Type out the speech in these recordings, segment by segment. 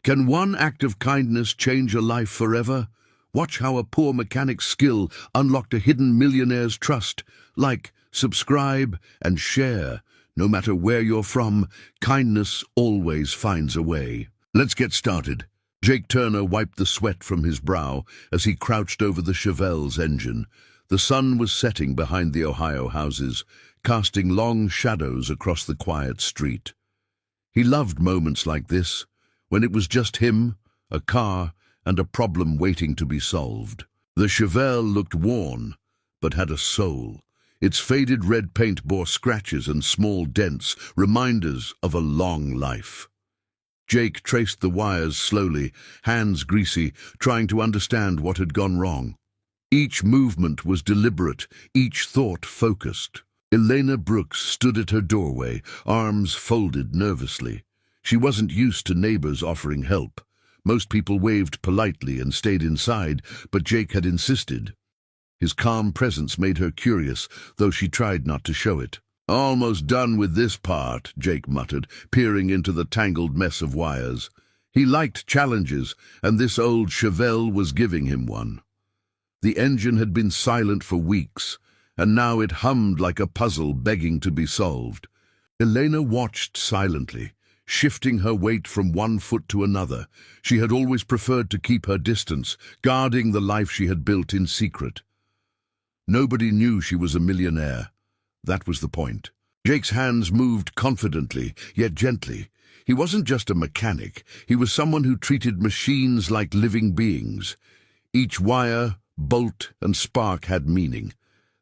Can one act of kindness change a life forever? Watch how a poor mechanic's skill unlocked a hidden millionaire's trust. Like, subscribe, and share. No matter where you're from, kindness always finds a way. Let's get started. Jake Turner wiped the sweat from his brow as he crouched over the Chevelle's engine. The sun was setting behind the Ohio houses, casting long shadows across the quiet street. He loved moments like this, when it was just him, a car, and a problem waiting to be solved. The Chevelle looked worn, but had a soul. Its faded red paint bore scratches and small dents, reminders of a long life. Jake traced the wires slowly, hands greasy, trying to understand what had gone wrong. Each movement was deliberate, each thought focused. Elena Brooks stood at her doorway, arms folded nervously. She wasn't used to neighbors offering help. Most people waved politely and stayed inside, but Jake had insisted. His calm presence made her curious, though she tried not to show it. "Almost done with this part," Jake muttered, peering into the tangled mess of wires. He liked challenges, and this old Chevelle was giving him one. The engine had been silent for weeks, and now it hummed like a puzzle begging to be solved. Elena watched silently, shifting her weight from one foot to another. She had always preferred to keep her distance, guarding the life she had built in secret. Nobody knew she was a millionaire. That was the point. Jake's hands moved confidently, yet gently. He wasn't just a mechanic. He was someone who treated machines like living beings. Each wire, bolt, and spark had meaning.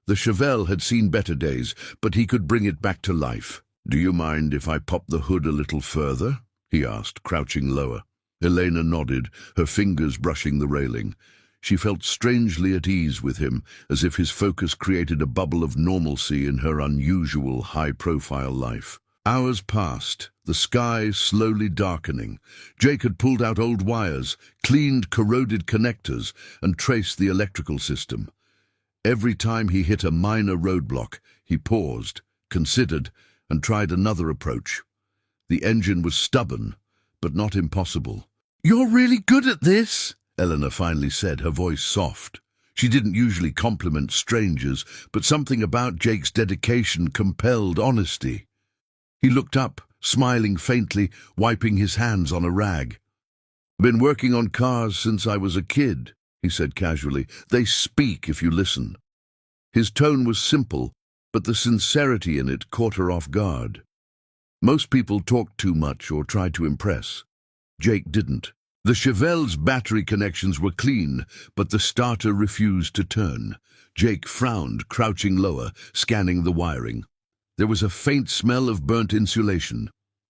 The Chevelle had seen better days, but he could bring it back to life. "Do you mind if I pop the hood a little further?" he asked, crouching lower. Elena nodded, her fingers brushing the railing. She felt strangely at ease with him, as if his focus created a bubble of normalcy in her unusual, high-profile life. Hours passed, the sky slowly darkening. Jake had pulled out old wires, cleaned corroded connectors, and traced the electrical system. Every time he hit a minor roadblock, he paused, considered, and tried another approach. The engine was stubborn, but not impossible. "You're really good at this," Eleanor finally said, her voice soft. She didn't usually compliment strangers, but something about Jake's dedication compelled honesty. He looked up, smiling faintly, wiping his hands on a rag. "Been working on cars since I was a kid," he said casually. "They speak if you listen." His tone was simple, but the sincerity in it caught her off guard. Most people talked too much or tried to impress. Jake didn't. The Chevelle's battery connections were clean, but the starter refused to turn. Jake frowned, crouching lower, scanning the wiring. There was a faint smell of burnt insulation.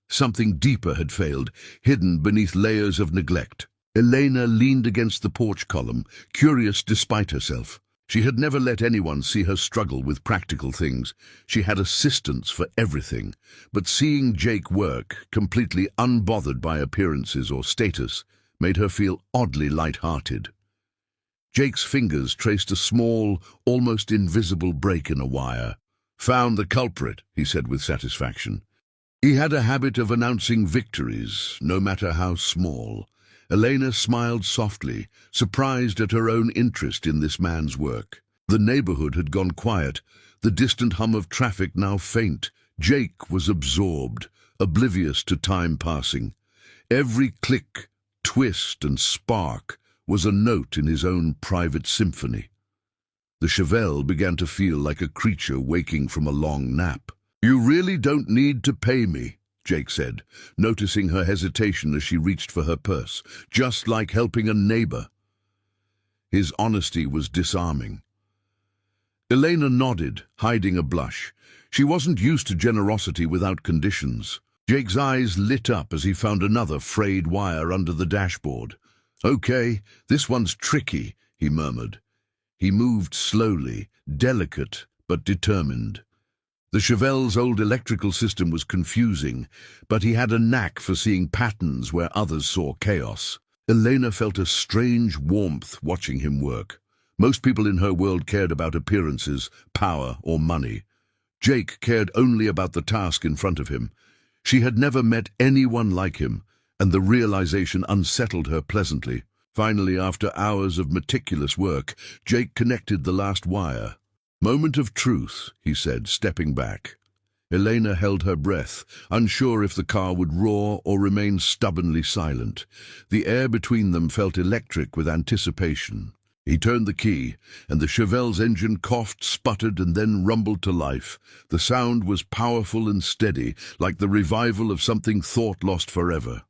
Something deeper had failed, hidden beneath layers of neglect. Elena leaned against the porch column, curious despite herself. She had never let anyone see her struggle with practical things. She had assistants for everything. But seeing Jake work, completely unbothered by appearances or status, made her feel oddly light-hearted. Jake's fingers traced a small, almost invisible break in a wire. "Found the culprit," he said with satisfaction. He had a habit of announcing victories, no matter how small. Elena smiled softly, surprised at her own interest in this man's work. The neighborhood had gone quiet, the distant hum of traffic now faint. Jake was absorbed, oblivious to time passing. Every click, twist, and spark was a note in his own private symphony. The Chevelle began to feel like a creature waking from a long nap. "You really don't need to pay me," Jake said, noticing her hesitation as she reached for her purse, "just like helping a neighbor." His honesty was disarming. Elena nodded, hiding a blush. She wasn't used to generosity without conditions. Jake's eyes lit up as he found another frayed wire under the dashboard. "Okay, this one's tricky," he murmured. He moved slowly, delicate but determined. The Chevelle's old electrical system was confusing, but he had a knack for seeing patterns where others saw chaos. Elena felt a strange warmth watching him work. Most people in her world cared about appearances, power, or money. Jake cared only about the task in front of him. She had never met anyone like him, and the realization unsettled her pleasantly. Finally, after hours of meticulous work, Jake connected the last wire. "Moment of truth," he said, stepping back. Elena held her breath, unsure if the car would roar or remain stubbornly silent. The air between them felt electric with anticipation. He turned the key, and the Chevelle's engine coughed, sputtered, and then rumbled to life. The sound was powerful and steady, like the revival of something thought lost forever.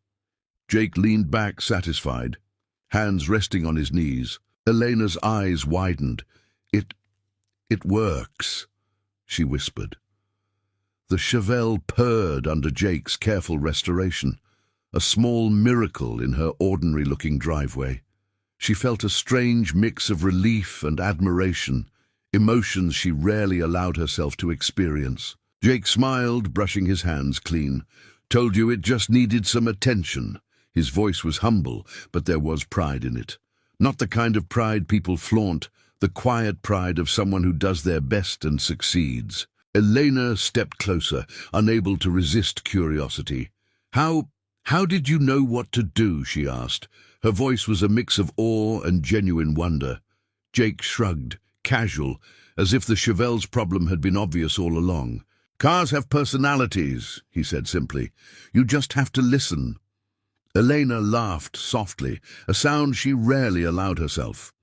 Jake leaned back, satisfied, hands resting on his knees. Elena's eyes widened. It works," she whispered. The Chevelle purred under Jake's careful restoration, a small miracle in her ordinary-looking driveway. She felt a strange mix of relief and admiration, emotions she rarely allowed herself to experience. Jake smiled, brushing his hands clean. "Told you it just needed some attention." His voice was humble, but there was pride in it. Not the kind of pride people flaunt, the quiet pride of someone who does their best and succeeds. Elena stepped closer, unable to resist curiosity. How did you know what to do?" she asked. Her voice was a mix of awe and genuine wonder. Jake shrugged, casual, as if the Chevelle's problem had been obvious all along. "Cars have personalities," he said simply. "You just have to listen." Elena laughed softly, a sound she rarely allowed herself.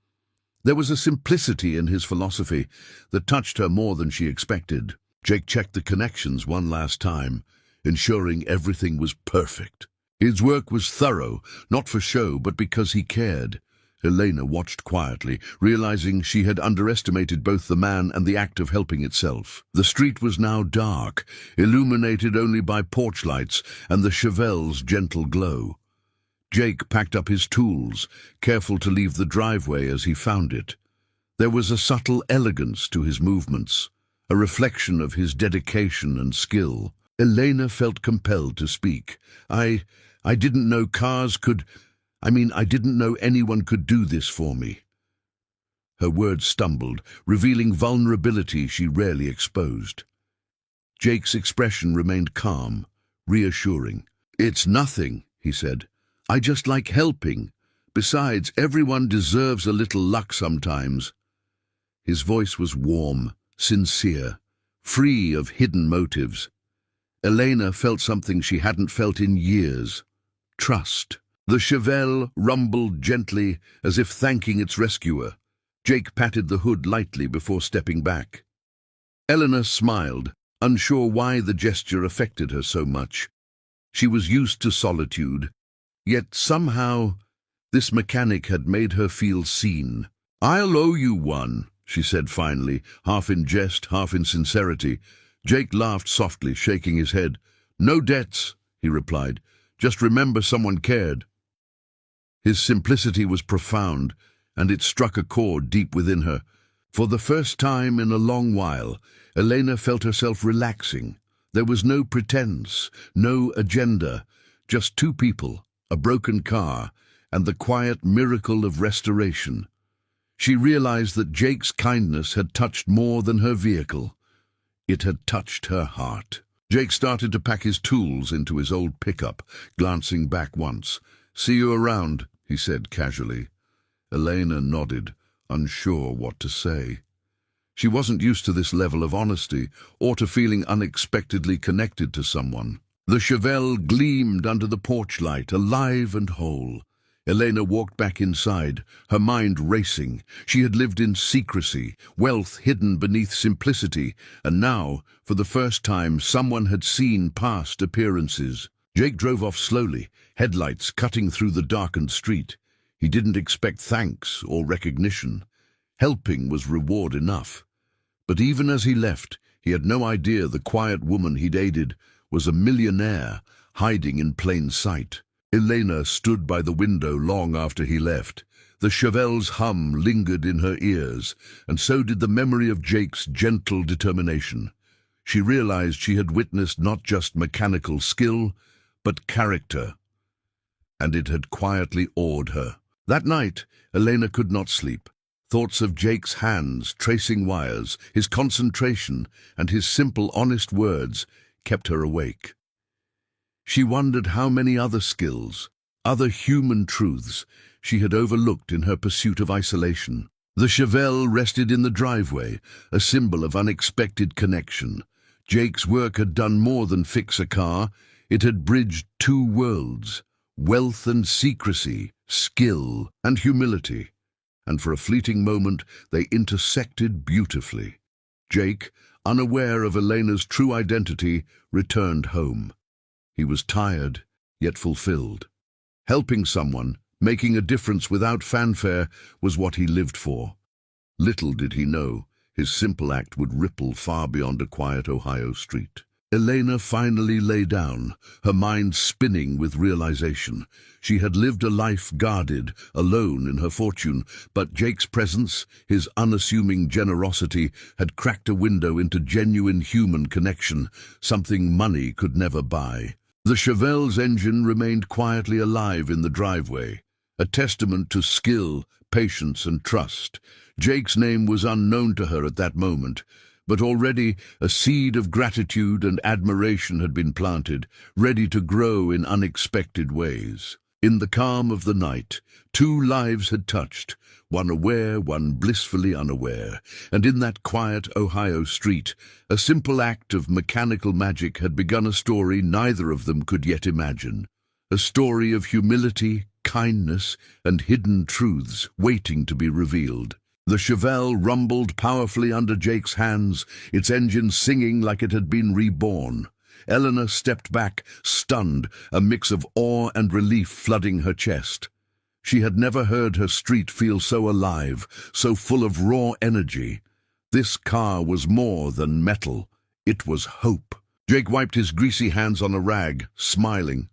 There was a simplicity in his philosophy that touched her more than she expected. Jake checked the connections one last time, ensuring everything was perfect. His work was thorough, not for show, but because he cared. Elena watched quietly, realizing she had underestimated both the man and the act of helping itself. The street was now dark, illuminated only by porch lights and the Chevelle's gentle glow. Jake packed up his tools, careful to leave the driveway as he found it. There was a subtle elegance to his movements, a reflection of his dedication and skill. Elena felt compelled to speak. I didn't know cars could... I didn't know anyone could do this for me." Her words stumbled, revealing vulnerability she rarely exposed. Jake's expression remained calm, reassuring. "It's nothing," he said. "I just like helping. Besides, everyone deserves a little luck sometimes." His voice was warm, sincere, free of hidden motives. Elena felt something she hadn't felt in years: trust. The Chevelle rumbled gently, as if thanking its rescuer. Jake patted the hood lightly before stepping back. Eleanor smiled, unsure why the gesture affected her so much. She was used to solitude, yet somehow this mechanic had made her feel seen. "I'll owe you one," she said finally, half in jest, half in sincerity. Jake laughed softly, shaking his head. "No debts," he replied. "Just remember someone cared." His simplicity was profound, and it struck a chord deep within her. For the first time in a long while, Elena felt herself relaxing. There was no pretense, no agenda, just two people, a broken car, and the quiet miracle of restoration. She realized that Jake's kindness had touched more than her vehicle. It had touched her heart. Jake started to pack his tools into his old pickup, glancing back once. "See you around," he said casually. Elena nodded, unsure what to say. She wasn't used to this level of honesty, or to feeling unexpectedly connected to someone. The Chevelle gleamed under the porch light, alive and whole. Elena walked back inside, her mind racing. She had lived in secrecy, wealth hidden beneath simplicity, and now, for the first time, someone had seen past appearances. Jake drove off slowly, headlights cutting through the darkened street. He didn't expect thanks or recognition. Helping was reward enough. But even as he left, he had no idea the quiet woman he'd aided was a millionaire, hiding in plain sight. Elena stood by the window long after he left. The Chevelle's hum lingered in her ears, and so did the memory of Jake's gentle determination. She realized she had witnessed not just mechanical skill, but character, and it had quietly awed her. That night, Elena could not sleep. Thoughts of Jake's hands tracing wires, his concentration, and his simple, honest words kept her awake. She wondered how many other skills, other human truths, she had overlooked in her pursuit of isolation. The Chevelle rested in the driveway, a symbol of unexpected connection. Jake's work had done more than fix a car. It had bridged two worlds, wealth and secrecy, skill and humility. And for a fleeting moment, they intersected beautifully. Jake, unaware of Elena's true identity, returned home. He was tired, yet fulfilled. Helping someone, making a difference without fanfare, was what he lived for. Little did he know, his simple act would ripple far beyond a quiet Ohio street. Elena finally lay down, her mind spinning with realization. She had lived a life guarded, alone in her fortune, but Jake's presence, his unassuming generosity, had cracked a window into genuine human connection, something money could never buy. The Chevelle's engine remained quietly alive in the driveway, a testament to skill, patience, and trust. Jake's name was unknown to her at that moment, but already a seed of gratitude and admiration had been planted, ready to grow in unexpected ways. In the calm of the night, two lives had touched, one aware, one blissfully unaware, and in that quiet Ohio street, a simple act of mechanical magic had begun a story neither of them could yet imagine. A story of humility, kindness, and hidden truths waiting to be revealed. The Chevelle rumbled powerfully under Jake's hands, its engine singing like it had been reborn. Eleanor stepped back, stunned, a mix of awe and relief flooding her chest. She had never heard her street feel so alive, so full of raw energy. This car was more than metal. It was hope. Jake wiped his greasy hands on a rag, smiling.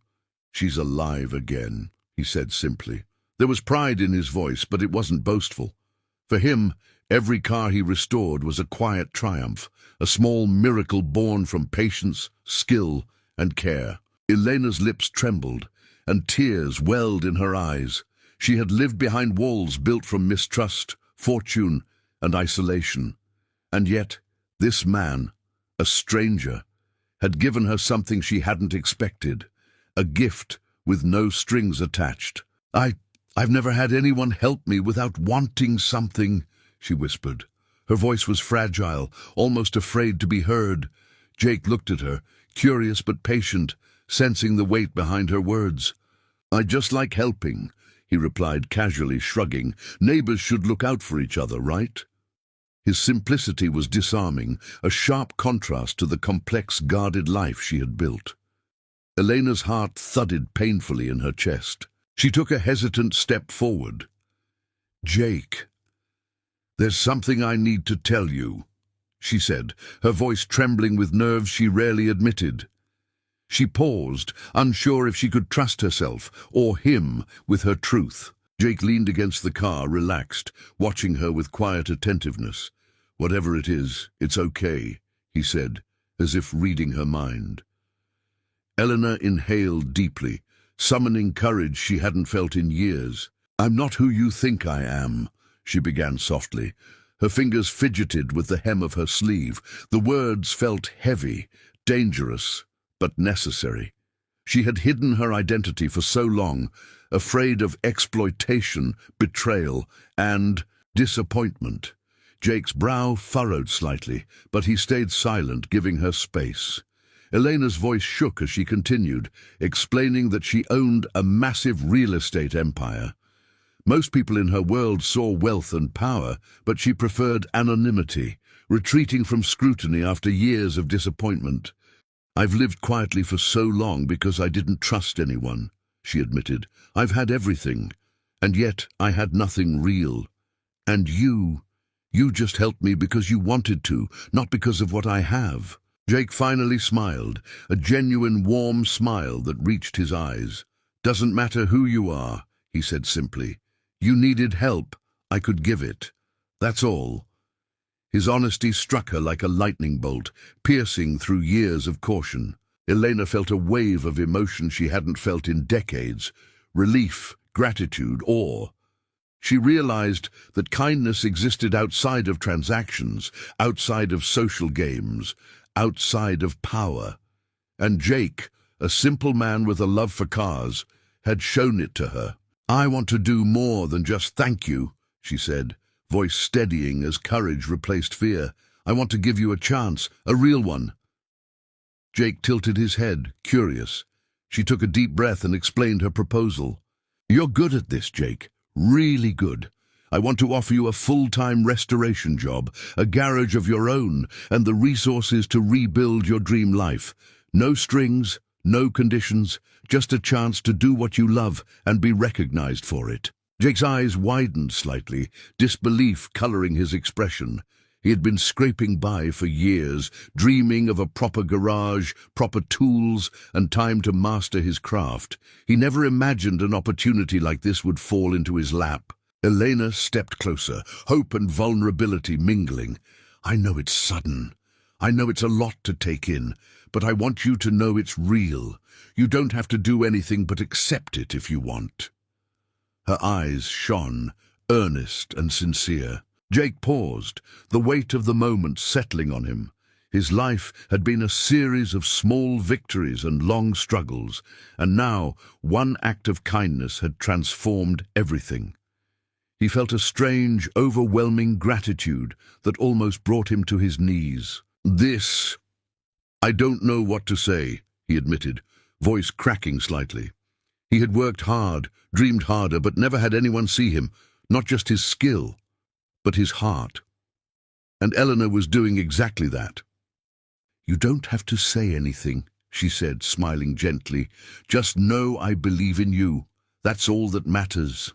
"She's alive again," he said simply. There was pride in his voice, but it wasn't boastful. For him, every car he restored was a quiet triumph, a small miracle born from patience, skill, and care. Elena's lips trembled, and tears welled in her eyes. She had lived behind walls built from mistrust, fortune, and isolation. And yet, this man, a stranger, had given her something she hadn't expected, a gift with no strings attached. I've never had anyone help me without wanting something," she whispered. Her voice was fragile, almost afraid to be heard. Jake looked at her, curious but patient, sensing the weight behind her words. "I just like helping," he replied casually, shrugging. "Neighbors should look out for each other, right?" His simplicity was disarming, a sharp contrast to the complex, guarded life she had built. Elena's heart thudded painfully in her chest. She took a hesitant step forward. "Jake, there's something I need to tell you," she said, her voice trembling with nerves she rarely admitted. She paused, unsure if she could trust herself or him with her truth. Jake leaned against the car, relaxed, watching her with quiet attentiveness. "Whatever it is, it's okay," he said, as if reading her mind. Eleanor inhaled deeply, summoning courage she hadn't felt in years. "I'm not who you think I am," she began softly. Her fingers fidgeted with the hem of her sleeve. The words felt heavy, dangerous, but necessary. She had hidden her identity for so long, afraid of exploitation, betrayal, and disappointment. Jake's brow furrowed slightly, but he stayed silent, giving her space. Elena's voice shook as she continued, explaining that she owned a massive real estate empire. Most people in her world saw wealth and power, but she preferred anonymity, retreating from scrutiny after years of disappointment. "I've lived quietly for so long because I didn't trust anyone," she admitted. "I've had everything, and yet I had nothing real. And you just helped me because you wanted to, not because of what I have." Jake finally smiled, a genuine warm smile that reached his eyes. "Doesn't matter who you are," he said simply. "You needed help. I could give it. That's all." His honesty struck her like a lightning bolt, piercing through years of caution. Elena felt a wave of emotion she hadn't felt in decades: relief, gratitude, awe. She realized that kindness existed outside of transactions, outside of social games, outside of power. And Jake, a simple man with a love for cars, had shown it to her. "I want to do more than just thank you," she said, voice steadying as courage replaced fear. "I want to give you a chance, a real one." Jake tilted his head, curious. She took a deep breath and explained her proposal. "You're good at this, Jake. Really good. I want to offer you a full-time restoration job, a garage of your own, and the resources to rebuild your dream life. No strings, no conditions, just a chance to do what you love and be recognized for it." Jake's eyes widened slightly, disbelief coloring his expression. He had been scraping by for years, dreaming of a proper garage, proper tools, and time to master his craft. He never imagined an opportunity like this would fall into his lap. Elena stepped closer, hope and vulnerability mingling. "I know it's sudden. I know it's a lot to take in, but I want you to know it's real. You don't have to do anything but accept it if you want." Her eyes shone, earnest and sincere. Jake paused, the weight of the moment settling on him. His life had been a series of small victories and long struggles, and now one act of kindness had transformed everything. He felt a strange, overwhelming gratitude that almost brought him to his knees. "I don't know what to say," he admitted, voice cracking slightly. He had worked hard, dreamed harder, but never had anyone see him, not just his skill, but his heart. And Eleanor was doing exactly that. "You don't have to say anything," she said, smiling gently. "Just know I believe in you. That's all that matters."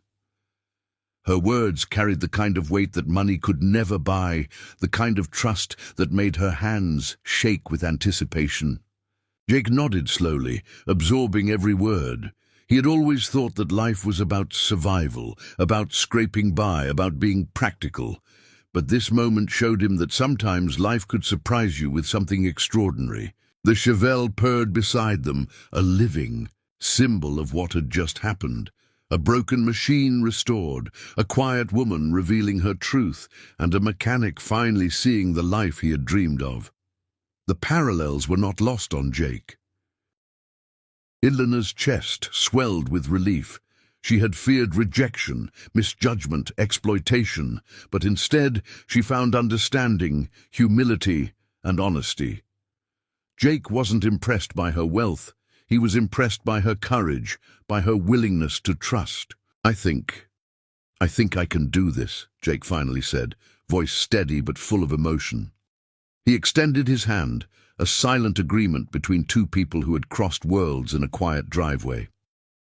Her words carried the kind of weight that money could never buy, the kind of trust that made her hands shake with anticipation. Jake nodded slowly, absorbing every word. He had always thought that life was about survival, about scraping by, about being practical. But this moment showed him that sometimes life could surprise you with something extraordinary. The Chevelle purred beside them, a living symbol of what had just happened. A broken machine restored, a quiet woman revealing her truth, and a mechanic finally seeing the life he had dreamed of. The parallels were not lost on Jake. Eleanor's chest swelled with relief. She had feared rejection, misjudgment, exploitation, but instead she found understanding, humility, and honesty. Jake wasn't impressed by her wealth. He was impressed by her courage, by her willingness to trust. I think I can do this," Jake finally said, voice steady but full of emotion. He extended his hand, a silent agreement between two people who had crossed worlds in a quiet driveway.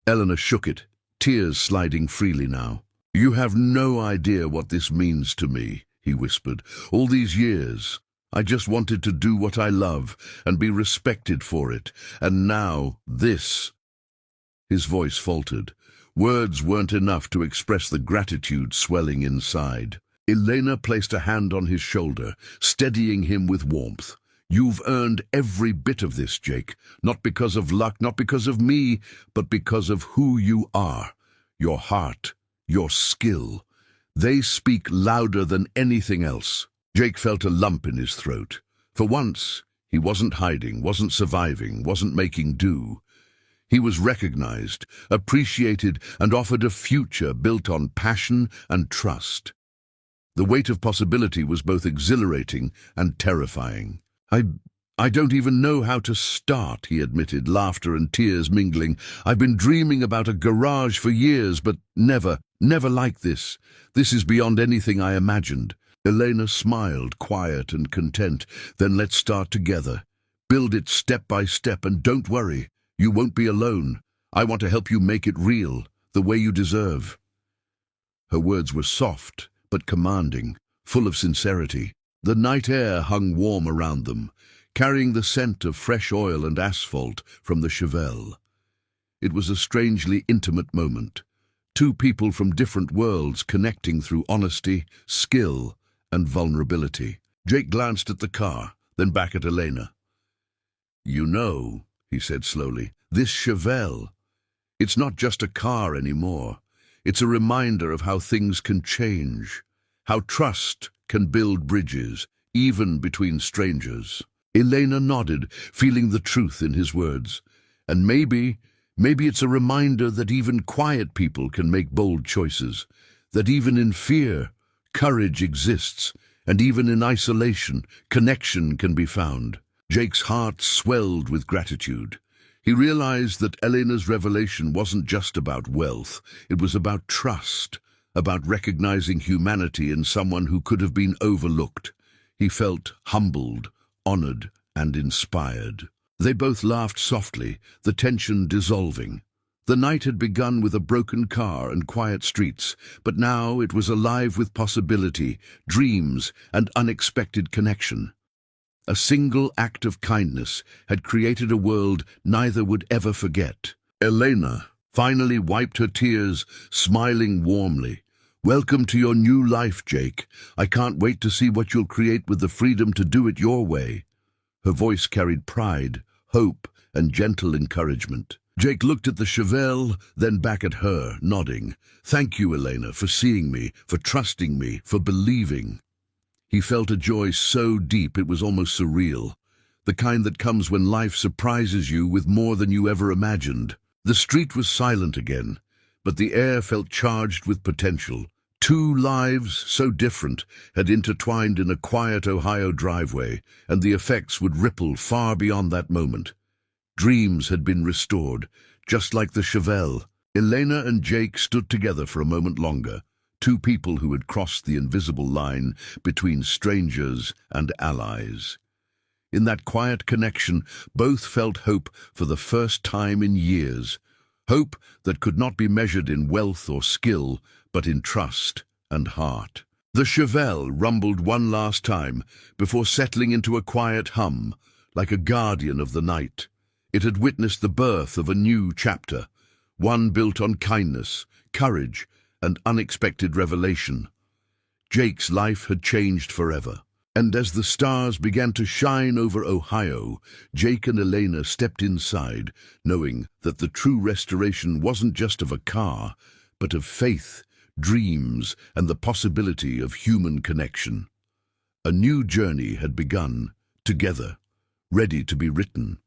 Eleanor shook it, tears sliding freely now. "You have no idea what this means to me," he whispered. "All these years, I just wanted to do what I love and be respected for it. And now, this." His voice faltered. Words weren't enough to express the gratitude swelling inside. Elena placed a hand on his shoulder, steadying him with warmth. "You've earned every bit of this, Jake. Not because of luck, not because of me, but because of who you are. Your heart, your skill. They speak louder than anything else." Jake felt a lump in his throat. For once, he wasn't hiding, wasn't surviving, wasn't making do. He was recognized, appreciated, and offered a future built on passion and trust. The weight of possibility was both exhilarating and terrifying. I don't even know how to start," he admitted, laughter and tears mingling. "I've been dreaming about a garage for years, but never like this. This is beyond anything I imagined." Elena smiled, quiet and content. "Then let's start together. Build it step by step, and don't worry, you won't be alone. I want to help you make it real, the way you deserve." Her words were soft, but commanding, full of sincerity. The night air hung warm around them, carrying the scent of fresh oil and asphalt from the Chevelle. It was a strangely intimate moment. Two people from different worlds connecting through honesty, skill, and vulnerability. Jake glanced at the car, then back at Elena. "You know," he said slowly, "this Chevelle, it's not just a car anymore. It's a reminder of how things can change, how trust can build bridges, even between strangers." Elena nodded, feeling the truth in his words. And maybe it's a reminder that even quiet people can make bold choices, that even in fear, courage exists, and even in isolation, connection can be found. Jake's heart swelled with gratitude. He realized that Elena's revelation wasn't just about wealth, it was about trust, about recognizing humanity in someone who could have been overlooked. He felt humbled, honored, and inspired. They both laughed softly, the tension dissolving. The night had begun with a broken car and quiet streets, but now it was alive with possibility, dreams, and unexpected connection. A single act of kindness had created a world neither would ever forget. Elena finally wiped her tears, smiling warmly. "Welcome to your new life, Jake. I can't wait to see what you'll create with the freedom to do it your way." Her voice carried pride, hope, and gentle encouragement. Jake looked at the Chevelle, then back at her, nodding. "Thank you, Elena, for seeing me, for trusting me, for believing." He felt a joy so deep it was almost surreal, the kind that comes when life surprises you with more than you ever imagined. The street was silent again, but the air felt charged with potential. Two lives, so different, had intertwined in a quiet Ohio driveway, and the effects would ripple far beyond that moment. Dreams had been restored, just like the Chevelle. Elena and Jake stood together for a moment longer, two people who had crossed the invisible line between strangers and allies. In that quiet connection, both felt hope for the first time in years. Hope that could not be measured in wealth or skill, but in trust and heart. The Chevelle rumbled one last time before settling into a quiet hum, like a guardian of the night. It had witnessed the birth of a new chapter, one built on kindness, courage, and unexpected revelation. Jake's life had changed forever. And as the stars began to shine over Ohio, Jake and Elena stepped inside, knowing that the true restoration wasn't just of a car, but of faith, dreams, and the possibility of human connection. A new journey had begun, together, ready to be written.